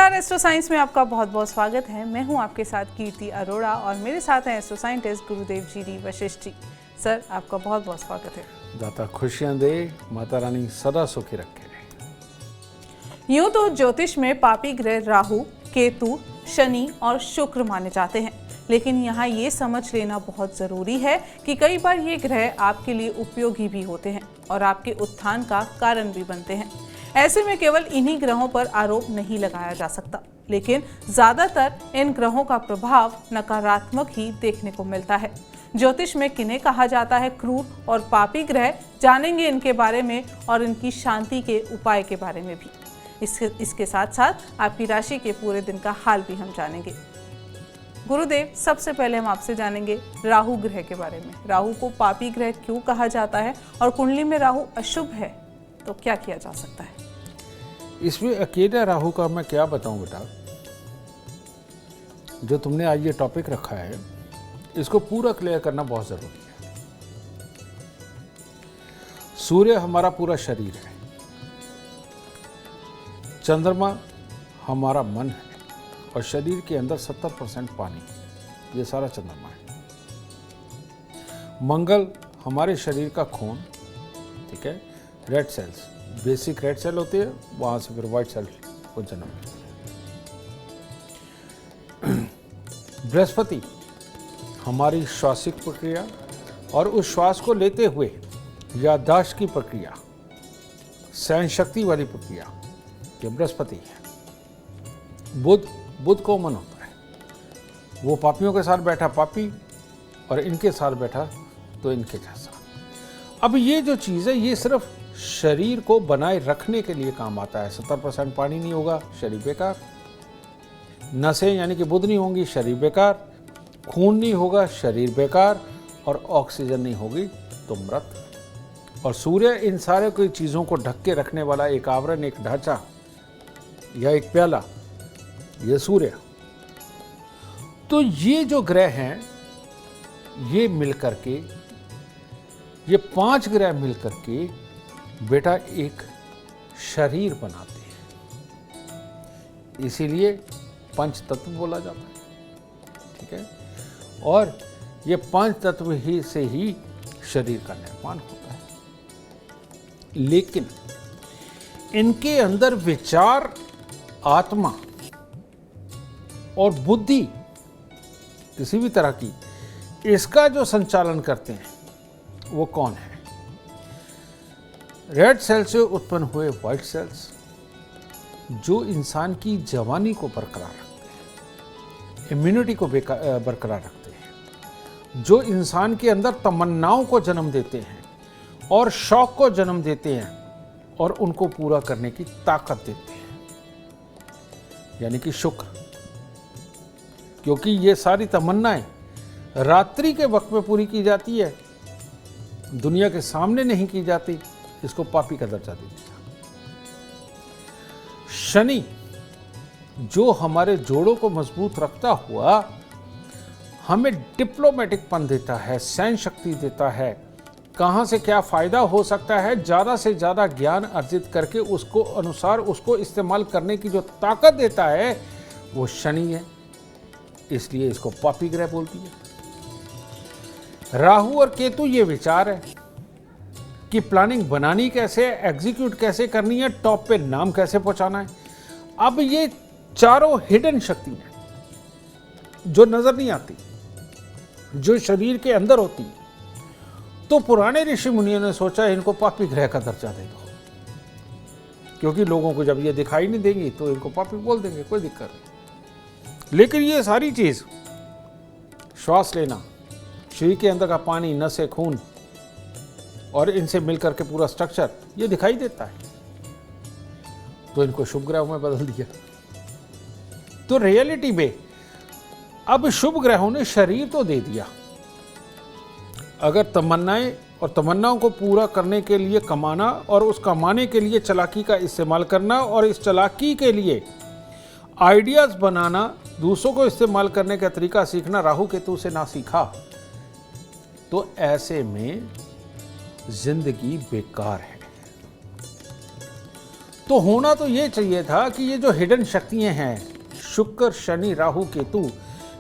नमस्कार, astro science में आपका बहुत बहुत स्वागत है। मैं हूं आपके साथ कीर्ति अरोड़ा और मेरे साथ हैं एस्ट्रो साइंटिस्ट गुरुदेव G D Vashishtha ji. Sir, आपका बहुत बहुत स्वागत है। दाता खुशियां दे, माता रानी सदा सुखी रखे। यूं तो ज्योतिष में पापी ग्रह राहु, केतु, शनि और शुक्र माने जाते हैं, लेकिन यहाँ ये समझ लेना बहुत ज़रूरी है कि कई बार ये ग्रह आपके लिए उपयोगी भी होते हैं और आपके उत्थान का कारण भी बनते हैं। ऐसे में केवल इन्हीं ग्रहों पर आरोप नहीं लगाया जा सकता, लेकिन ज़्यादातर इन ग्रहों का प्रभाव नकारात्मक ही देखने को मिलता है। ज्योतिष में किन्हें कहा जाता है क्रूर और पापी ग्रह, जानेंगे इनके बारे में और इनकी शांति के उपाय के बारे में भी। इसके साथ साथ आपकी राशि के पूरे दिन का हाल भी हम जानेंगे। गुरुदेव, सबसे पहले हम आपसे जानेंगे राहु ग्रह के बारे में। राहु को पापी ग्रह क्यों कहा जाता है और कुंडली में राहु अशुभ है तो क्या किया जा सकता है? इसमें अकेला राहु का मैं क्या बताऊं बेटा, जो तुमने आज ये टॉपिक रखा है इसको पूरा क्लियर करना बहुत जरूरी है। सूर्य हमारा पूरा शरीर है, चंद्रमा हमारा मन है और शरीर के अंदर 70% पानी, ये सारा चंद्रमा है। मंगल हमारे शरीर का खून, ठीक है, red cells, basic red cell होती है, वहां से फिर व्हाइट सेल को जन्म मिलता है। बृहस्पति हमारी श्वासिक प्रक्रिया और उस श्वास को लेते हुए याददाश्त की प्रक्रिया, सहन शक्ति वाली प्रक्रिया, ये बृहस्पति है। बुध कॉमन होता है, वो पापियों के साथ बैठा पापी और इनके साथ बैठा तो इनके जैसा। अब ये जो चीज़ है ये सिर्फ शरीर को बनाए रखने के लिए काम आता है। 70% पानी नहीं होगा, शरीर बेकार। नसें यानी कि बुध नहीं होंगी, शरीर बेकार। खून नहीं होगा, शरीर बेकार। और ऑक्सीजन नहीं होगी तो मृत। और सूर्य इन सारे कोई चीज़ों को ढक के रखने वाला एक आवरण, एक ढांचा या एक प्याला, ये सूर्य। तो ये जो ग्रह हैं ये मिलकर के, ये 5 ग्रह मिलकर के बेटा एक शरीर बनाते हैं। इसीलिए पंच तत्व बोला जाता है, ठीक है। और ये 5 तत्व ही से ही शरीर का निर्माण होता है। लेकिन इनके अंदर विचार, आत्मा और बुद्धि किसी भी तरह की, इसका जो संचालन करते हैं वो कौन है? रेड सेल से उत्पन्न हुए व्हाइट सेल्स जो इंसान की जवानी को बरकरार रखते हैं, इम्यूनिटी को बरकरार रखते हैं, जो इंसान के अंदर तमन्नाओं को जन्म देते हैं और शौक को जन्म देते हैं और उनको पूरा करने की ताकत देते हैं, यानी कि शुक्र। क्योंकि ये सारी तमन्नाएं रात्रि के वक्त में पूरी की जाती है, दुनिया के सामने नहीं की जाती, इसको पापी का दर्जा दे दिया। शनि जो हमारे जोड़ों को मजबूत रखता हुआ हमें डिप्लोमेटिकपन देता है, सहन शक्ति देता है, कहां से क्या फायदा हो सकता है, ज्यादा से ज्यादा ज्ञान अर्जित करके उसको अनुसार उसको इस्तेमाल करने की जो ताकत देता है वो शनि है। इसलिए इसको पापी ग्रह बोलती है। राहु और केतु ये विचार है कि प्लानिंग बनानी कैसे है, एग्जीक्यूट कैसे करनी है, टॉप पे नाम कैसे पहुंचाना है। अब ये चारों हिडन शक्ति है जो नजर नहीं आती, जो शरीर के अंदर होती है। तो पुराने ऋषि मुनियों ने सोचा इनको पापी ग्रह का दर्जा दे दो, क्योंकि लोगों को जब ये दिखाई नहीं देंगी तो इनको पापी बोल देंगे, कोई दिक्कत नहीं। लेकिन ये सारी चीज, श्वास लेना, शरीर के अंदर का पानी, नसें, खून और इनसे मिलकर के पूरा स्ट्रक्चर ये दिखाई देता है, तो इनको शुभ ग्रहों में बदल दिया। तो रियलिटी में अब शुभ ग्रहों ने शरीर तो दे दिया। अगर तमन्नाएं और तमन्नाओं को पूरा करने के लिए कमाना और उस कमाने के लिए चालाकी का इस्तेमाल करना और इस चालाकी के लिए आइडियाज बनाना, दूसरों को इस्तेमाल करने का तरीका सीखना राहु केतु से ना सीखा तो ऐसे में जिंदगी बेकार है। तो होना तो ये चाहिए था कि ये जो हिडन शक्तियां हैं, शुक्र, शनि, राहु, केतु,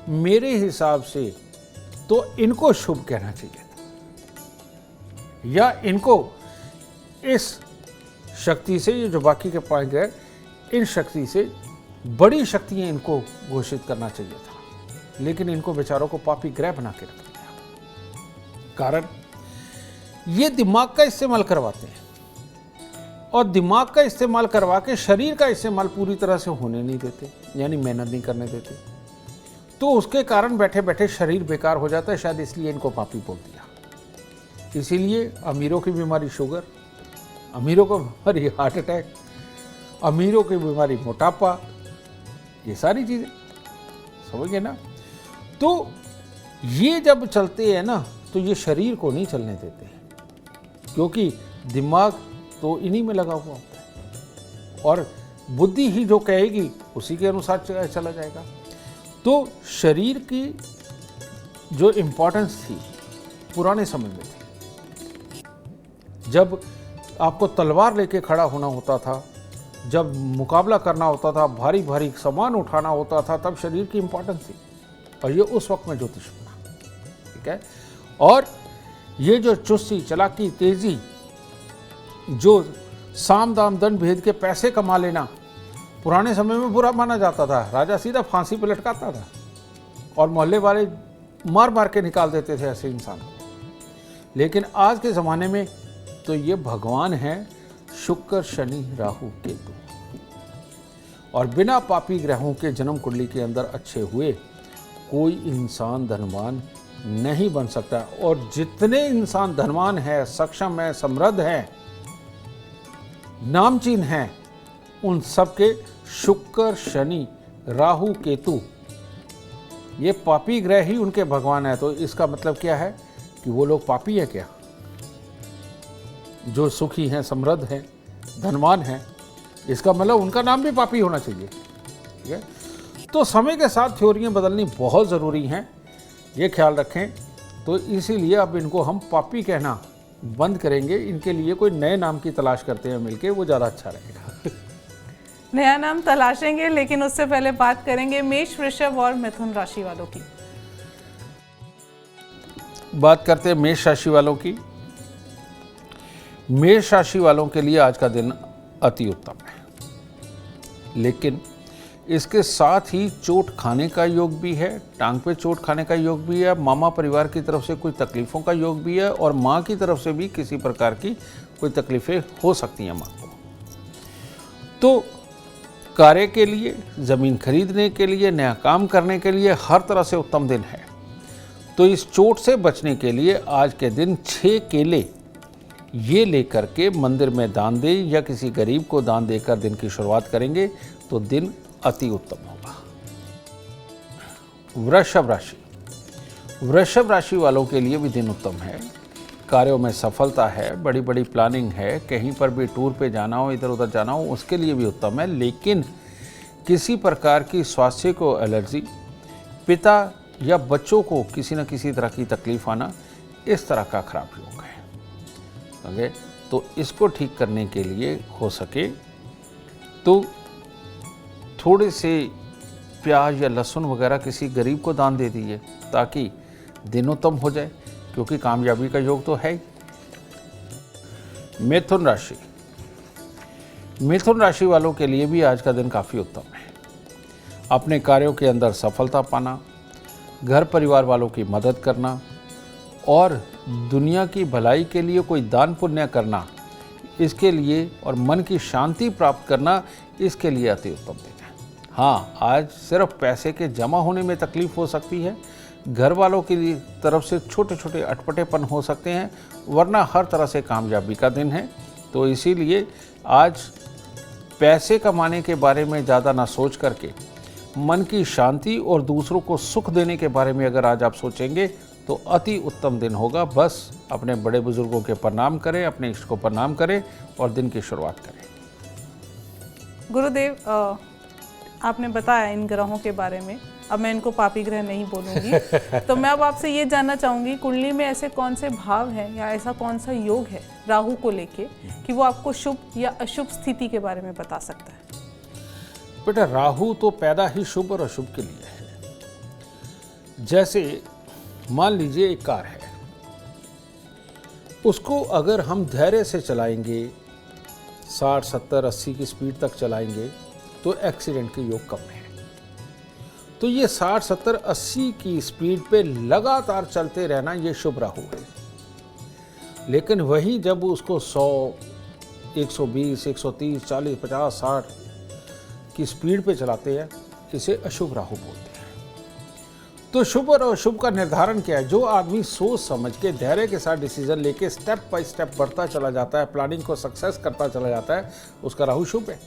मेरे हिसाब से तो इनको शुभ कहना चाहिए था, या इनको इस शक्ति से, ये जो बाकी के पॉइंट है, इन शक्ति से बड़ी शक्तियां इनको घोषित करना चाहिए था, लेकिन इनको बेचारों को पापी ग्रह बना के रख दिया। कारण ये दिमाग का इस्तेमाल करवाते हैं, और दिमाग का इस्तेमाल करवा के शरीर का इस्तेमाल पूरी तरह से होने नहीं देते, यानी मेहनत नहीं करने देते। तो उसके कारण बैठे बैठे शरीर बेकार हो जाता है, शायद इसलिए इनको पापी बोल दिया। इसीलिए अमीरों की बीमारी शुगर, अमीरों को बीमारी हार्ट अटैक, अमीरों की बीमारी मोटापा, ये सारी चीजें समझ गए ना। तो ये जब चलते हैं ना, तो ये शरीर को नहीं चलने देते, क्योंकि दिमाग तो इन्हीं में लगा हुआ होता है, और बुद्धि ही जो कहेगी उसी के अनुसार चला जाएगा। तो शरीर की जो इम्पोर्टेंस थी पुराने समय में थी, जब आपको तलवार लेके खड़ा होना होता था, जब मुकाबला करना होता था, भारी भारी सामान उठाना होता था, तब शरीर की इम्पोर्टेंस थी, और ये उस वक्त में ज्योतिष बना, ठीक है। और ये जो चुस्ती, चालाकी, तेजी, जो साम दाम दंड भेद के पैसे कमा लेना पुराने समय में बुरा माना जाता था। राजा सीधा फांसी पे लटकाता था, और मोहल्ले वाले मार मार के निकाल देते थे ऐसे इंसान को। लेकिन आज के ज़माने में तो ये भगवान हैं, शुक्र, शनि, राहु, केतु, और बिना पापी ग्रहों के जन्म कुंडली के अंदर अच्छे हुए कोई इंसान धनवान नहीं बन सकता। और जितने इंसान धनवान है, सक्षम है, समृद्ध है, नामचीन हैं, उन सबके शुक्र, शनि, राहु, केतु, ये पापी ग्रह ही उनके भगवान है। तो इसका मतलब क्या है कि वो लोग पापी है क्या? जो सुखी हैं, समृद्ध हैं, धनवान हैं, इसका मतलब उनका नाम भी पापी होना चाहिए, ठीक है। तो समय के साथ थ्योरियां बदलनी बहुत ज़रूरी हैं, ये ख्याल रखें। तो इसीलिए अब इनको हम पापी कहना बंद करेंगे, इनके लिए कोई नए नाम की तलाश करते हैं मिलके, वो ज़्यादा अच्छा रहेगा। नया नाम तलाशेंगे, लेकिन उससे पहले बात करेंगे मेष, वृषभ और मिथुन राशि वालों की। बात करते हैं मेष राशि वालों की। मेष राशि वालों के लिए आज का दिन अति उत्तम है, लेकिन इसके साथ ही चोट खाने का योग भी है, टांग पे चोट खाने का योग भी है, मामा परिवार की तरफ से कोई तकलीफ़ों का योग भी है, और माँ की तरफ से भी किसी प्रकार की कोई तकलीफ़ें हो सकती हैं माँ को। तो कार्य के लिए, ज़मीन खरीदने के लिए, नया काम करने के लिए हर तरह से उत्तम दिन है। तो इस चोट से बचने के लिए आज के दिन 6 केले ये लेकर के मंदिर में दान दें, या किसी गरीब को दान देकर दिन की शुरुआत करेंगे तो दिन अति उत्तम होगा। वृषभ राशि, वृषभ राशि वालों के लिए भी दिन उत्तम है। कार्यों में सफलता है, बड़ी बड़ी प्लानिंग है, कहीं पर भी टूर पे जाना हो, इधर उधर जाना हो, उसके लिए भी उत्तम है। लेकिन किसी प्रकार की स्वास्थ्य को एलर्जी, पिता या बच्चों को किसी न किसी तरह की तकलीफ आना, इस तरह का खराब योग है। ओके, तो इसको ठीक करने के लिए हो सके तो थोड़े से प्याज या लहसुन वगैरह किसी गरीब को दान दे दीजिए, ताकि दिन उत्तम हो जाए, क्योंकि कामयाबी का योग तो है ही। मिथुन राशि, मिथुन राशि वालों के लिए भी आज का दिन काफ़ी उत्तम है। अपने कार्यों के अंदर सफलता पाना, घर परिवार वालों की मदद करना, और दुनिया की भलाई के लिए कोई दान पुण्य करना, इसके लिए, और मन की शांति प्राप्त करना, इसके लिए अति उत्तम दिन है। हाँ, आज सिर्फ पैसे के जमा होने में तकलीफ हो सकती है, घर वालों की तरफ से छोटे छोटे अटपटेपन हो सकते हैं, वरना हर तरह से कामयाबी का दिन है। तो इसीलिए आज पैसे कमाने के बारे में ज़्यादा ना सोच करके मन की शांति और दूसरों को सुख देने के बारे में अगर आज आप सोचेंगे तो अति उत्तम दिन होगा। बस अपने बड़े बुजुर्गों के प्रणाम करें, अपने इष्ट को प्रणाम करें और दिन की शुरुआत करें। गुरुदेव, आपने बताया इन ग्रहों के बारे में, अब मैं इनको पापी ग्रह नहीं बोलूँगी। तो मैं अब आपसे ये जानना चाहूँगी, कुंडली में ऐसे कौन से भाव हैं या ऐसा कौन सा योग है राहु को लेके कि वो आपको शुभ या अशुभ स्थिति के बारे में बता सकता है? बेटा, राहु तो पैदा ही शुभ और अशुभ के लिए है। जैसे मान लीजिए एक कार है, उसको अगर हम धैर्य से चलाएंगे, 60, 70, 80 की स्पीड तक चलाएंगे तो एक्सीडेंट के योग कम है। तो ये 60, 70, 80 की स्पीड पे लगातार चलते रहना ये शुभ राहु है। लेकिन वही जब उसको 100, 120, 130, 40, 50, 60 की स्पीड पे चलाते हैं, इसे अशुभ राहु बोलते हैं। तो शुभ और अशुभ का निर्धारण क्या है? जो आदमी सोच समझ के धैर्य के साथ डिसीजन लेके स्टेप बाय स्टेप बढ़ता चला जाता है, प्लानिंग को सक्सेस करता चला जाता है, उसका राहु शुभ है।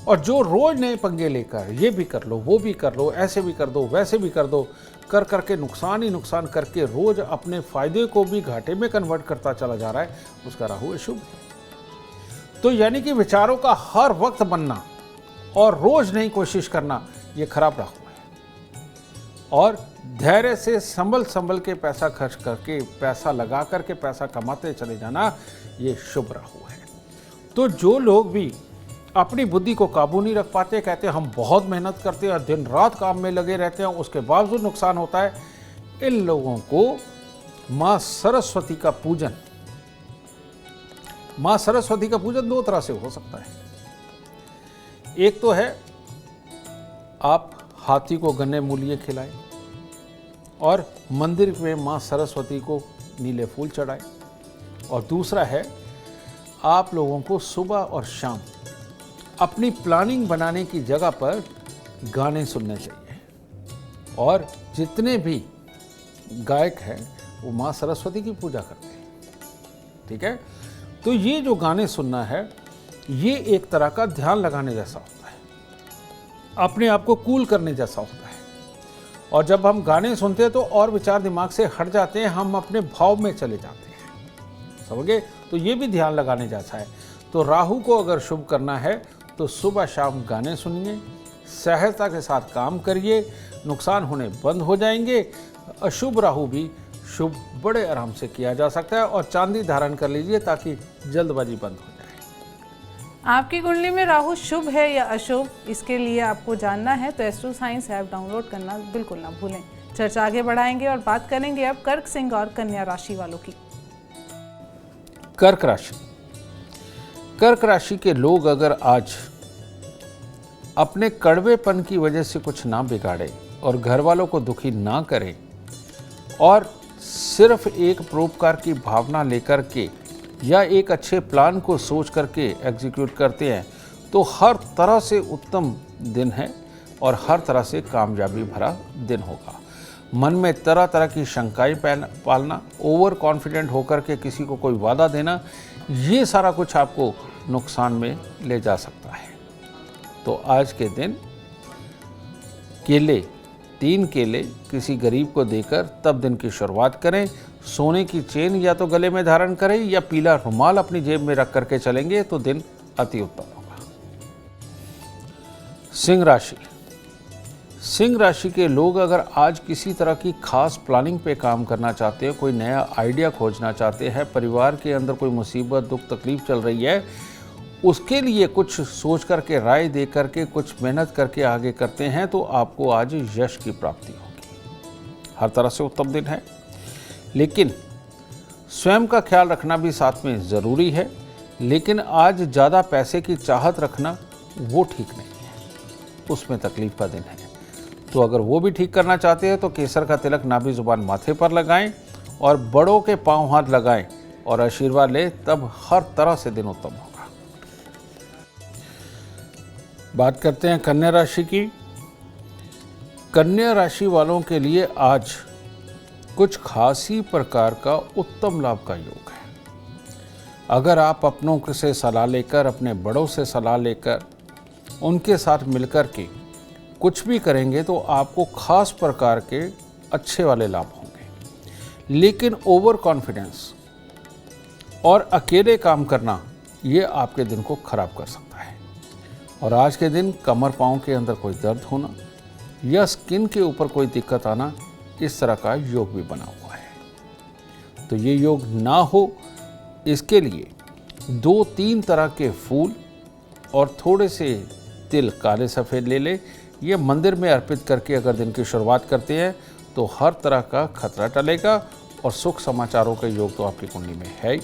और जो रोज नए पंगे लेकर ये भी कर लो, वो भी कर लो, ऐसे भी कर दो, वैसे भी कर दो, कर करके नुकसान ही नुकसान करके रोज अपने फायदे को भी घाटे में कन्वर्ट करता चला जा रहा है, उसका राहु अशुभ है। तो यानी कि विचारों का हर वक्त बनना और रोज नई कोशिश करना, ये खराब राहु है। और धैर्य से संभल के पैसा खर्च करके, पैसा लगा करके पैसा कमाते चले जाना, ये शुभ राहु है। तो जो लोग भी अपनी बुद्धि को काबू नहीं रख पाते, कहते हैं हम बहुत मेहनत करते हैं और दिन रात काम में लगे रहते हैं, उसके बावजूद नुकसान होता है, इन लोगों को माँ सरस्वती का पूजन, माँ सरस्वती का पूजन दो तरह से हो सकता है। एक तो है आप हाथी को गन्ने मूलिये खिलाएं और मंदिर में माँ सरस्वती को नीले फूल चढ़ाएं। और दूसरा है आप लोगों को सुबह और शाम अपनी प्लानिंग बनाने की जगह पर गाने सुनने चाहिए। और जितने भी गायक हैं वो माँ सरस्वती की पूजा करते हैं, ठीक है। तो ये जो गाने सुनना है, ये एक तरह का ध्यान लगाने जैसा होता है, अपने आप को कूल करने जैसा होता है। और जब हम गाने सुनते हैं तो और विचार दिमाग से हट जाते हैं, हम अपने भाव में चले जाते हैं, समझ गए। तो ये भी ध्यान लगाने जैसा है। तो राहु को अगर शुभ करना है तो सुबह शाम गाने सुनिए, सहजता के साथ काम करिए, नुकसान होने बंद हो जाएंगे। अशुभ राहु भी शुभ बड़े आराम से किया जा सकता है। और चांदी धारण कर लीजिए ताकि जल्दबाजी बंद हो जाए। आपकी कुंडली में राहु शुभ है या अशुभ, इसके लिए आपको जानना है तो एस्ट्रो साइंस ऐप डाउनलोड करना बिल्कुल ना भूलें। चर्चा आगे बढ़ाएंगे और बात करेंगे अब कर्क, सिंह और कन्या राशि वालों की। कर्क राशि। कर्क राशि के लोग अगर आज अपने कड़वेपन की वजह से कुछ ना बिगाड़े और घर वालों को दुखी ना करें और सिर्फ एक परोपकार की भावना लेकर के या एक अच्छे प्लान को सोच करके एग्जीक्यूट करते हैं, तो हर तरह से उत्तम दिन है और हर तरह से कामयाबी भरा दिन होगा। मन में तरह तरह की शंकाएं पालना, ओवर कॉन्फिडेंट होकर के किसी को कोई वादा देना, ये सारा कुछ आपको नुकसान में ले जा सकता है। तो आज के दिन केले, 3 केले किसी गरीब को देकर तब दिन की शुरुआत करें। सोने की चेन या तो गले में धारण करें या पीला रुमाल अपनी जेब में रख करके चलेंगे तो दिन अति उत्तम होगा। सिंह राशि। सिंह राशि के लोग अगर आज किसी तरह की खास प्लानिंग पे काम करना चाहते हैं, कोई नया आइडिया खोजना चाहते हैं, परिवार के अंदर कोई मुसीबत दुख तकलीफ चल रही है, उसके लिए कुछ सोच करके, राय दे करके, कुछ मेहनत करके आगे करते हैं, तो आपको आज यश की प्राप्ति होगी। हर तरह से उत्तम दिन है। लेकिन स्वयं का ख्याल रखना भी साथ में ज़रूरी है। लेकिन आज ज़्यादा पैसे की चाहत रखना वो ठीक नहीं है, उसमें तकलीफ का दिन है। तो अगर वो भी ठीक करना चाहते हैं तो केसर का तिलक नाभि जुबान माथे पर लगाएं और बड़ों के पांव हाथ लगाएं और आशीर्वाद लें, तब हर तरह से दिन उत्तम होगा। बात करते हैं कन्या राशि की। कन्या राशि वालों के लिए आज कुछ खास ही प्रकार का उत्तम लाभ का योग है। अगर आप अपनों से सलाह लेकर, अपने बड़ों से सलाह लेकर, उनके साथ मिलकर के कुछ भी करेंगे तो आपको खास प्रकार के अच्छे वाले लाभ होंगे। लेकिन ओवर कॉन्फिडेंस और अकेले काम करना, ये आपके दिन को खराब कर सकता है। और आज के दिन कमर पाँव के अंदर कोई दर्द होना या स्किन के ऊपर कोई दिक्कत आना, इस तरह का योग भी बना हुआ है। तो ये योग ना हो, इसके लिए 2-3 तरह के फूल और थोड़े से तिल काले सफ़ेद ले ले। ये मंदिर में अर्पित करके अगर दिन की शुरुआत करते हैं तो हर तरह का खतरा टलेगा और सुख समाचारों का योग तो आपकी कुंडली में है ही।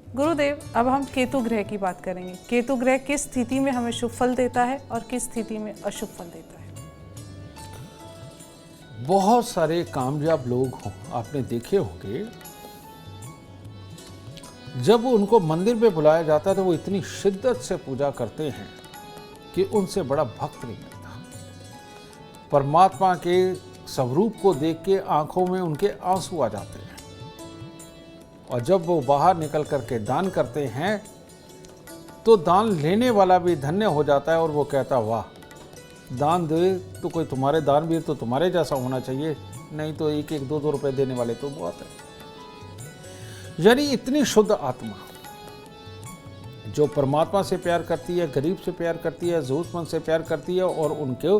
गुरुदेव, अब हम केतु ग्रह की बात करेंगे। केतु ग्रह किस स्थिति में हमें शुभ फल देता है और किस स्थिति में अशुभ फल देता है? बहुत सारे कामयाब लोग आपने देखे होंगे, जब उनको मंदिर में बुलाया जाता है तो वो इतनी शिद्दत से पूजा करते हैं कि उनसे बड़ा भक्त नहीं मिलता। परमात्मा के स्वरूप को देख के आंखों में उनके आंसू आ जाते हैं, और जब वो बाहर निकल करके दान करते हैं तो दान लेने वाला भी धन्य हो जाता है और वो कहता, वाह, दान दे तो कोई तुम्हारे दान भी तो तुम्हारे जैसा होना चाहिए, नहीं तो 1-1, 2-2 रुपए देने वाले तो बहुत है। यानी इतनी शुद्ध आत्मा जो परमात्मा से प्यार करती है, गरीब से प्यार करती है, जरूरतमंद से प्यार करती है और उनके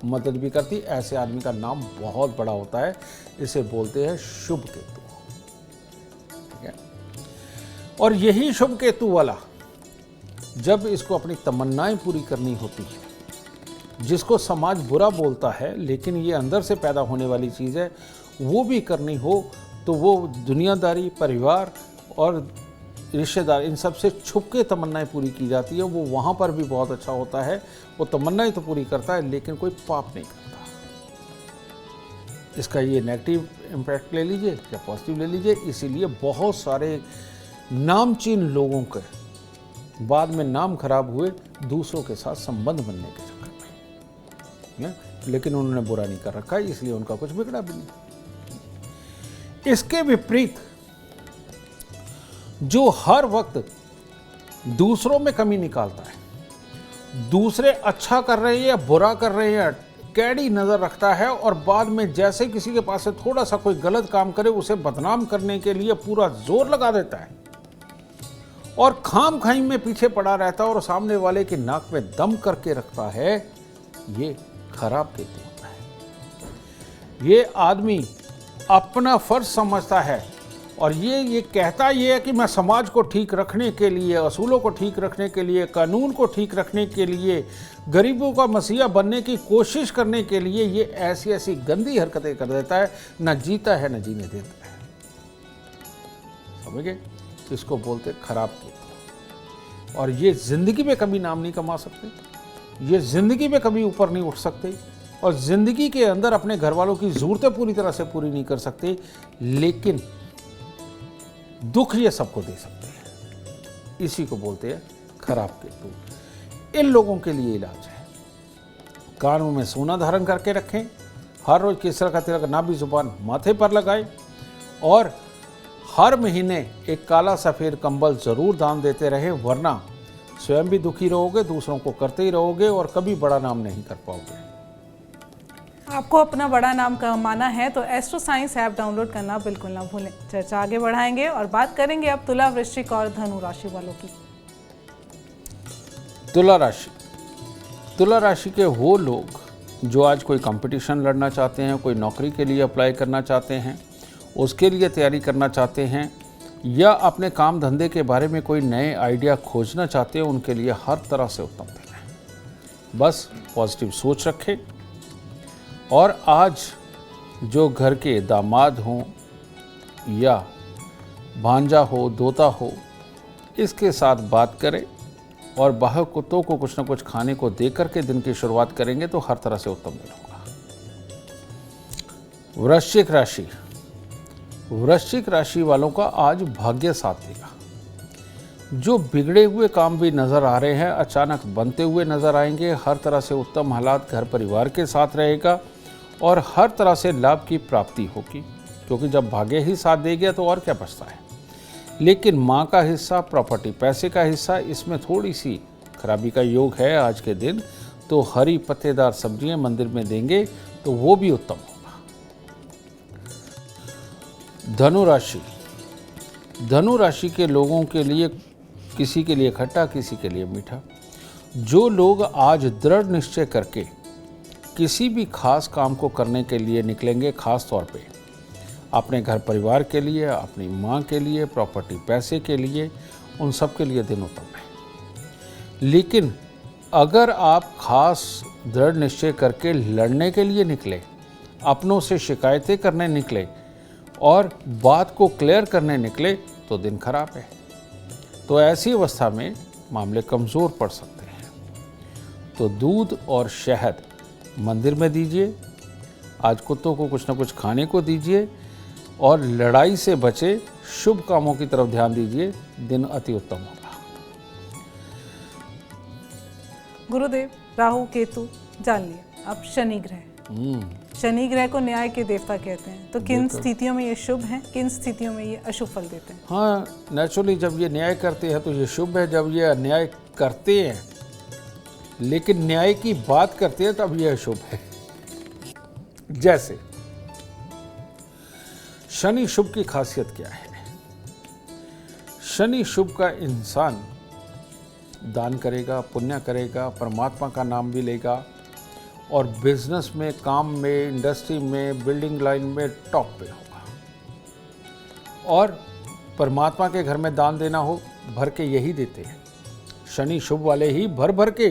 मदद भी करती है, ऐसे आदमी का नाम बहुत बड़ा होता है। इसे बोलते हैं शुभ केतु। ठीक है, और यही शुभ केतु वाला जब इसको अपनी तमन्नाएं पूरी करनी होती है, जिसको समाज बुरा बोलता है लेकिन ये अंदर से पैदा होने वाली चीज़ है, वो भी करनी हो, तो वो दुनियादारी, परिवार और रिश्तेदार, इन सब से छुप के तमन्नाएं पूरी की जाती है। वो वहाँ पर भी बहुत अच्छा होता है। वो तमन्नाएं तो पूरी करता है लेकिन कोई पाप नहीं करता। इसका ये नेगेटिव इम्पैक्ट ले लीजिए या पॉजिटिव ले लीजिए। इसीलिए बहुत सारे नामचीन लोगों के बाद में नाम खराब हुए दूसरों के साथ संबंध बनने के चक्कर में, लेकिन उन्होंने बुरा नहीं कर रखा है, इसलिए उनका कुछ बिगड़ा भी नहीं। इसके विपरीत जो हर वक्त दूसरों में कमी निकालता है, दूसरे अच्छा कर रहे हैं या बुरा कर रहे हैं कैडी नजर रखता है, और बाद में जैसे किसी के पास से थोड़ा सा कोई गलत काम करे उसे बदनाम करने के लिए पूरा जोर लगा देता है और खाम खाई में पीछे पड़ा रहता है और सामने वाले की नाक में दम करके रखता है, ये खराब केतु होता है। ये आदमी अपना फर्ज समझता है और ये कहता ये है कि मैं समाज को ठीक रखने के लिए, असूलों को ठीक रखने के लिए, कानून को ठीक रखने के लिए, गरीबों का मसीहा बनने की कोशिश करने के लिए ये ऐसी ऐसी गंदी हरकतें कर देता है, ना जीता है ना जीने देता है। समझ गए? इसको बोलते खराब केतु। और ये जिंदगी में कभी नाम नहीं कमा सकते, ये जिंदगी में कभी ऊपर नहीं उठ सकते, और जिंदगी के अंदर अपने घर वालों की जरूरतें पूरी तरह से पूरी नहीं कर सकते, लेकिन दुख ये सबको दे सकते हैं। इसी को बोलते हैं खराब केतु। इन लोगों के लिए इलाज है, कानों में सोना धारण करके रखें, हर रोज केसर का तिलक नाभि जुबान माथे पर लगाएं, और हर महीने एक काला सफ़ेद कंबल ज़रूर दान देते रहें, वरना स्वयं भी दुखी रहोगे, दूसरों को करते ही रहोगे और कभी बड़ा नाम नहीं कर पाओगे। आपको अपना बड़ा नाम कमाना है तो एस्ट्रो साइंस ऐप डाउनलोड करना बिल्कुल ना भूलें। चर्चा आगे बढ़ाएंगे और बात करेंगे अब तुला, वृश्चिक और धनु राशि वालों की। तुला राशि। तुला राशि के वो लोग जो आज कोई कंपटीशन लड़ना चाहते हैं, कोई नौकरी के लिए अप्लाई करना चाहते हैं, उसके लिए तैयारी करना चाहते हैं, या अपने काम धंधे के बारे में कोई नए आइडिया खोजना चाहते हैं, उनके लिए हर तरह से उत्तम दिन है। बस पॉजिटिव सोच रखें, और आज जो घर के दामाद हों या भांजा हो, दोता हो, इसके साथ बात करें और बाहर कुत्तों को कुछ न कुछ खाने को दे करके दिन की शुरुआत करेंगे तो हर तरह से उत्तम दिन होगा। वृश्चिक राशि। वृश्चिक राशि वालों का आज भाग्य साथ देगा। जो बिगड़े हुए काम भी नज़र आ रहे हैं अचानक बनते हुए नज़र आएंगे। हर तरह से उत्तम हालात घर परिवार के साथ रहेगा और हर तरह से लाभ की प्राप्ति होगी, क्योंकि जब भाग्य ही साथ दे गया तो और क्या बचता है। लेकिन माँ का हिस्सा, प्रॉपर्टी, पैसे का हिस्सा, इसमें थोड़ी सी खराबी का योग है आज के दिन। तो हरी पत्तेदार सब्जियां मंदिर में देंगे तो वो भी उत्तम होगा। धनु राशि। धनु राशि के लोगों के लिए किसी के लिए खट्टा, किसी के लिए मीठा। जो लोग आज दृढ़ निश्चय करके किसी भी खास काम को करने के लिए निकलेंगे, खास तौर पे अपने घर परिवार के लिए, अपनी माँ के लिए, प्रॉपर्टी पैसे के लिए, उन सब के लिए दिन उत्तम है। लेकिन अगर आप खास दृढ़ निश्चय करके लड़ने के लिए निकले, अपनों से शिकायतें करने निकले और बात को क्लियर करने निकले तो दिन खराब है। तो ऐसी अवस्था में मामले कमज़ोर पड़ सकते हैं। तो दूध और शहद मंदिर में दीजिए, आज कुत्तों को कुछ ना कुछ खाने को दीजिए और लड़ाई से बचे, शुभ कामों की तरफ ध्यान दीजिए, दिन अति उत्तम होगा। गुरुदेव, राहु केतु जान लिया, अब शनि ग्रह। शनि ग्रह को न्याय के देवता कहते हैं, तो किन स्थितियों में ये शुभ हैं, किन स्थितियों में ये अशुभ फल देते हैं? हाँ, नेचुरली जब ये न्याय करते हैं तो ये शुभ है, जब ये अन्याय करते हैं लेकिन न्याय की बात करते हैं तब ये अशुभ है। जैसे शनि शुभ की खासियत क्या है? शनि शुभ का इंसान दान करेगा, पुण्य करेगा, परमात्मा का नाम भी लेगा और बिजनेस में, काम में, इंडस्ट्री में, बिल्डिंग लाइन में टॉप पे होगा। और परमात्मा के घर में दान देना हो, भर के यही देते हैं। शनि शुभ वाले ही भर भर के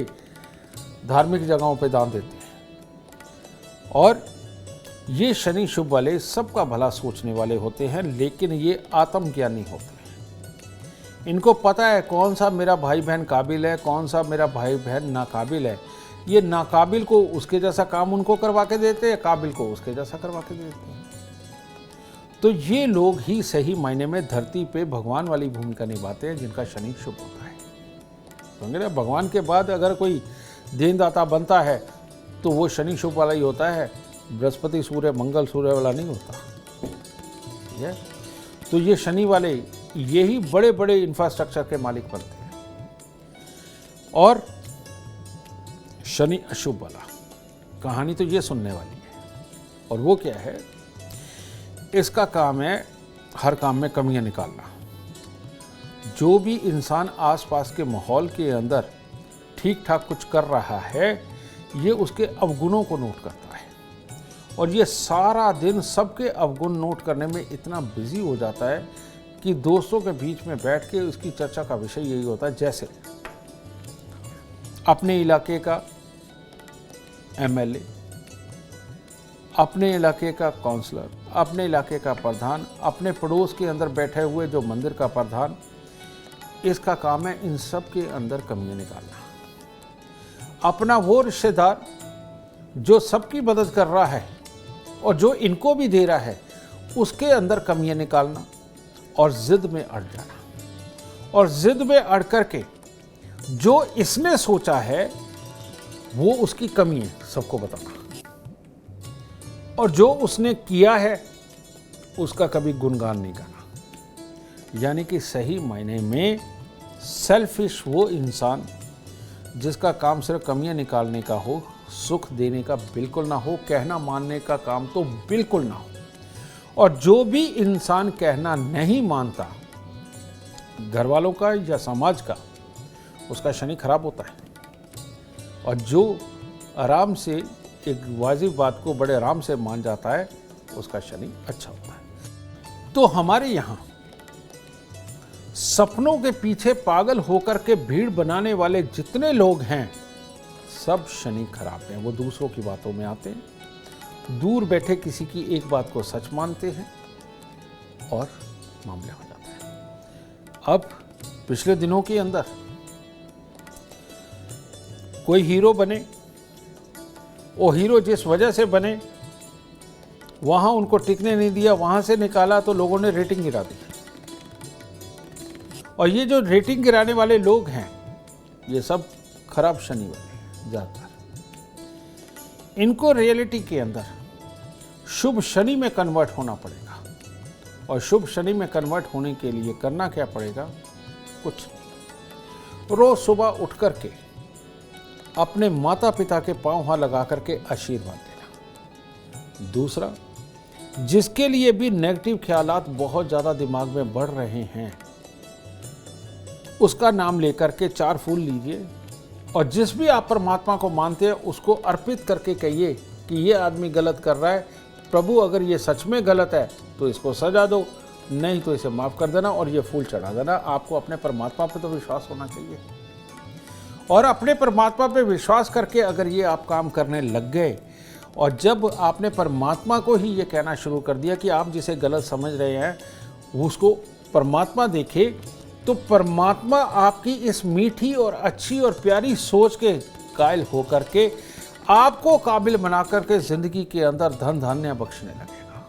धार्मिक जगहों पे दान देते हैं। और ये शनि शुभ वाले सबका भला सोचने वाले होते हैं, लेकिन ये आत्मज्ञानी होते हैं। इनको पता है कौन सा मेरा भाई बहन काबिल है, कौन सा मेरा भाई बहन नाकाबिल है। ये नाकाबिल को उसके जैसा काम उनको करवा के देते हैं, काबिल को उसके जैसा करवा के देते हैं। तो ये लोग ही सही मायने में धरती पे भगवान वाली भूमिका निभाते हैं, जिनका शनि शुभ होता है। समझ, भगवान के बाद अगर कोई देनदाता बनता है तो वो शनि शुभ वाला ही होता है, बृहस्पति सूर्य मंगल सूर्य वाला नहीं होता। ठीक है, तो ये शनि वाले यही बड़े बड़े इंफ्रास्ट्रक्चर के मालिक बनते हैं। और शनि अशुभ वाला कहानी तो ये सुनने वाली है, और वो क्या है? इसका काम है हर काम में कमियां निकालना। जो भी इंसान आसपास के माहौल के अंदर ठीक ठाक कुछ कर रहा है, ये उसके अवगुणों को नोट करता है और ये सारा दिन सबके अवगुण नोट करने में इतना बिजी हो जाता है कि दोस्तों के बीच में बैठ के उसकी चर्चा का विषय यही होता है। जैसे अपने इलाके का एमएलए, अपने इलाके का काउंसलर, अपने इलाके का प्रधान, अपने पड़ोस के अंदर बैठे हुए जो मंदिर का प्रधान, इसका काम है इन सब के अंदर कमियां निकालना। अपना वो रिश्तेदार जो सबकी मदद कर रहा है और जो इनको भी दे रहा है, उसके अंदर कमियां निकालना और जिद में अड़ जाना। और जिद में अड़ करके जो इसने सोचा है वो उसकी कमी है सबको बताना, और जो उसने किया है उसका कभी गुणगान नहीं गाना। यानी कि सही मायने में सेल्फिश वो इंसान जिसका काम सिर्फ कमियां निकालने का हो, सुख देने का बिल्कुल ना हो, कहना मानने का काम तो बिल्कुल ना हो। और जो भी इंसान कहना नहीं मानता घर वालों का या समाज का, उसका शनि खराब होता है। और जो आराम से एक वाजिब बात को बड़े आराम से मान जाता है, उसका शनि अच्छा होता है। तो हमारे यहाँ सपनों के पीछे पागल होकर के भीड़ बनाने वाले जितने लोग हैं, सब शनि खराब हैं। वो दूसरों की बातों में आते हैं, दूर बैठे किसी की एक बात को सच मानते हैं और मामले हो जाते हैं। अब पिछले दिनों के अंदर कोई हीरो बने, वो हीरो जिस वजह से बने वहां उनको टिकने नहीं दिया, वहां से निकाला तो लोगों ने रेटिंग गिरा दी। और ये जो रेटिंग गिराने वाले लोग हैं, ये सब खराब शनि वाले ज्यादातर। इनको रियलिटी के अंदर शुभ शनि में कन्वर्ट होना पड़ेगा। और शुभ शनि में कन्वर्ट होने के लिए करना क्या पड़ेगा? कुछ नहीं, रोज सुबह उठ करके अपने माता पिता के पांव हाथ लगा करके आशीर्वाद देना। दूसरा, जिसके लिए भी नेगेटिव ख्यालात बहुत ज़्यादा दिमाग में बढ़ रहे हैं, उसका नाम लेकर के 4 फूल लीजिए और जिस भी आप परमात्मा को मानते हैं उसको अर्पित करके कहिए कि ये आदमी गलत कर रहा है, प्रभु अगर ये सच में गलत है तो इसको सजा दो, नहीं तो इसे माफ़ कर देना और ये फूल चढ़ा देना। आपको अपने परमात्मा पे तो विश्वास होना चाहिए, और अपने परमात्मा पे विश्वास करके अगर ये आप काम करने लग गए, और जब आपने परमात्मा को ही ये कहना शुरू कर दिया कि आप जिसे गलत समझ रहे हैं उसको परमात्मा देखे, तो परमात्मा आपकी इस मीठी और अच्छी और प्यारी सोच के कायल होकर के आपको काबिल बना करके जिंदगी के अंदर धन धान्य बख्शने लगेगा,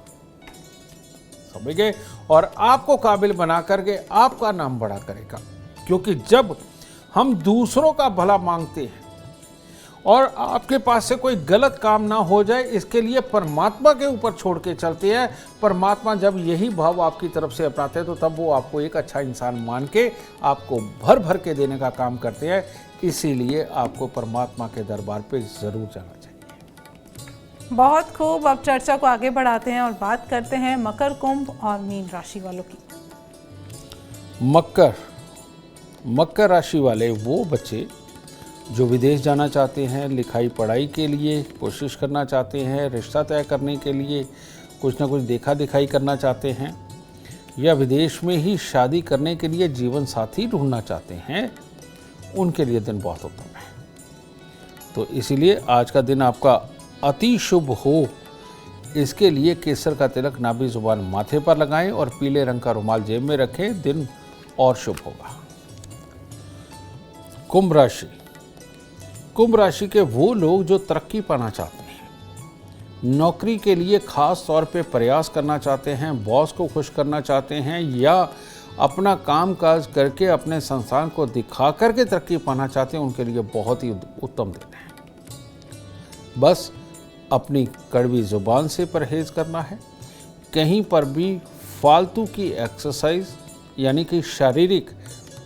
समझ गए, और आपको काबिल बना करके आपका नाम बड़ा करेगा। क्योंकि जब हम दूसरों का भला मांगते हैं और आपके पास से कोई गलत काम ना हो जाए इसके लिए परमात्मा के ऊपर छोड़ के चलते हैं, परमात्मा जब यही भाव आपकी तरफ से अपनाते हैं तो तब वो आपको एक अच्छा इंसान मान के आपको भर भर के देने का काम करते हैं। इसीलिए आपको परमात्मा के दरबार पे ज़रूर जाना चाहिए। बहुत खूब। अब चर्चा को आगे बढ़ाते हैं और बात करते हैं मकर, कुंभ और मीन राशि वालों की। मकर राशि वाले वो बच्चे जो विदेश जाना चाहते हैं, लिखाई पढ़ाई के लिए कोशिश करना चाहते हैं, रिश्ता तय करने के लिए कुछ ना कुछ देखा दिखाई करना चाहते हैं, या विदेश में ही शादी करने के लिए जीवन साथी ढूंढना चाहते हैं, उनके लिए दिन बहुत उत्तम है। तो इसीलिए आज का दिन आपका अति शुभ हो, इसके लिए केसर का तिलक नाभि जुबान माथे पर लगाएं और पीले रंग का रुमाल जेब में रखें, दिन और शुभ होगा। कुंभ राशि के वो लोग जो तरक्की पाना चाहते हैं, नौकरी के लिए खास तौर पे प्रयास करना चाहते हैं, बॉस को खुश करना चाहते हैं, या अपना काम काज करके अपने संस्थान को दिखा करके तरक्की पाना चाहते हैं, उनके लिए बहुत ही उत्तम दिन है। बस अपनी कड़वी जुबान से परहेज करना है। कहीं पर भी फालतू की एक्सरसाइज यानी कि शारीरिक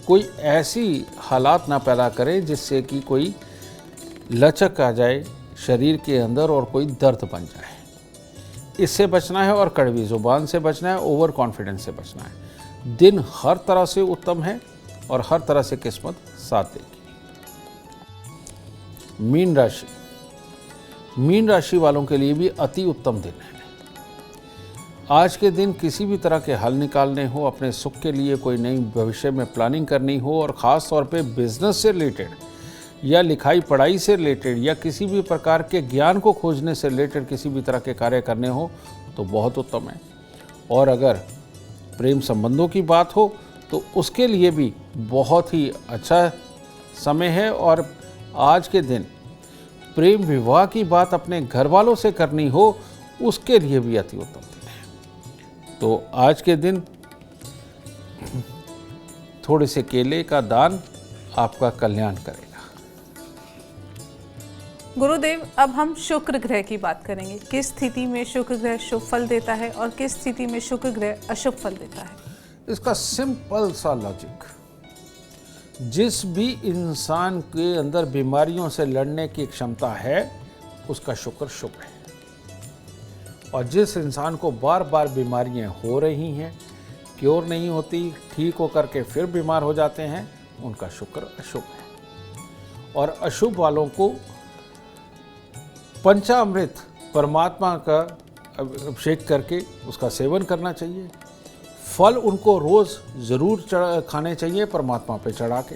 कोई ऐसी हालात ना पैदा करें जिससे कि कोई लचक आ जाए शरीर के अंदर और कोई दर्द बन जाए, इससे बचना है। और कड़वी जुबान से बचना है, ओवर कॉन्फिडेंस से बचना है। दिन हर तरह से उत्तम है और हर तरह से किस्मत साथ देगी। मीन राशि वालों के लिए भी अति उत्तम दिन है। आज के दिन किसी भी तरह के हल निकालने हो, अपने सुख के लिए कोई नई भविष्य में प्लानिंग करनी हो, और ख़ास तौर पे बिजनेस से रिलेटेड या लिखाई पढ़ाई से रिलेटेड या किसी भी प्रकार के ज्ञान को खोजने से रिलेटेड किसी भी तरह के कार्य करने हो तो बहुत उत्तम है। और अगर प्रेम संबंधों की बात हो तो उसके लिए भी बहुत ही अच्छा समय है। और आज के दिन प्रेम विवाह की बात अपने घर वालों से करनी हो उसके लिए भी अति उत्तम दिन है। तो आज के दिन थोड़े से केले का दान आपका कल्याण करेगा। गुरुदेव, अब हम शुक्र ग्रह की बात करेंगे। किस स्थिति में शुक्र ग्रह शुभ फल देता है और किस स्थिति में शुक्र ग्रह अशुभ फल देता है? इसका सिंपल सा लॉजिक, जिस भी इंसान के अंदर बीमारियों से लड़ने की क्षमता है उसका शुक्र शुभ है, और जिस इंसान को बार बार बीमारियां हो रही हैं, क्योर नहीं होती, ठीक होकर के फिर बीमार हो जाते हैं, उनका शुक्र अशुभ है। और अशुभ वालों को पंचामृत परमात्मा का अभिषेक करके उसका सेवन करना चाहिए। फल उनको रोज़ ज़रूर खाने चाहिए परमात्मा पे चढ़ा के।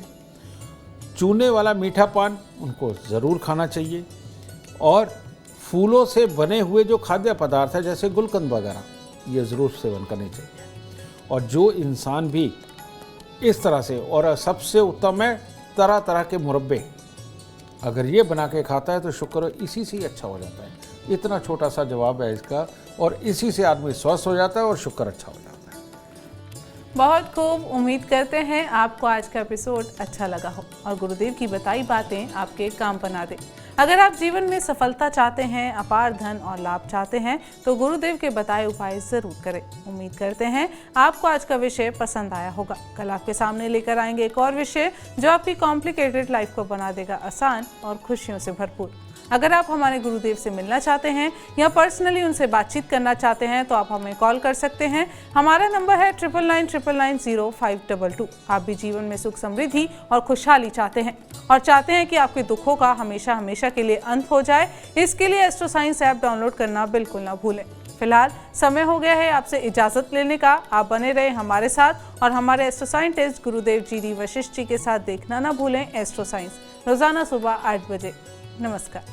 चूने वाला मीठा पान उनको ज़रूर खाना चाहिए। और फूलों से बने हुए जो खाद्य पदार्थ है जैसे गुलकंद वगैरह, ये ज़रूर सेवन करने चाहिए। और जो इंसान भी इस तरह से, और सबसे उत्तम है तरह तरह के मुरब्बे, अगर ये बना के खाता है तो शुक्र इसी से ही अच्छा हो जाता है। इतना छोटा सा जवाब है इसका, और इसी से आदमी स्वस्थ हो जाता है और शुक्र अच्छा हो जाता है। बहुत खूब। उम्मीद करते हैं आपको आज का एपिसोड अच्छा लगा हो और गुरुदेव की बताई बातें आपके काम बना दे। अगर आप जीवन में सफलता चाहते हैं, अपार धन और लाभ चाहते हैं तो गुरुदेव के बताए उपाय जरूर करें। उम्मीद करते हैं आपको आज का विषय पसंद आया होगा। कल आपके सामने लेकर आएंगे एक और विषय जो आपकी कॉम्प्लिकेटेड लाइफ को बना देगा आसान और खुशियों से भरपूर। अगर आप हमारे गुरुदेव से मिलना चाहते हैं या पर्सनली उनसे बातचीत करना चाहते हैं तो आप हमें कॉल कर सकते हैं। हमारा नंबर है 9999900522। आप भी जीवन में सुख समृद्धि और खुशहाली चाहते हैं और चाहते हैं कि आपके दुखों का हमेशा हमेशा के लिए अंत हो जाए, इसके लिए एस्ट्रो साइंस ऐप डाउनलोड करना बिल्कुल ना भूलें। फिलहाल समय हो गया है आपसे इजाजत लेने का। आप बने रहे हमारे साथ और हमारे एस्ट्रो साइंटिस्ट गुरुदेव जी डी वशिष्ठ जी के साथ देखना ना भूलें एस्ट्रो साइंस, रोजाना सुबह 8 बजे। नमस्कार।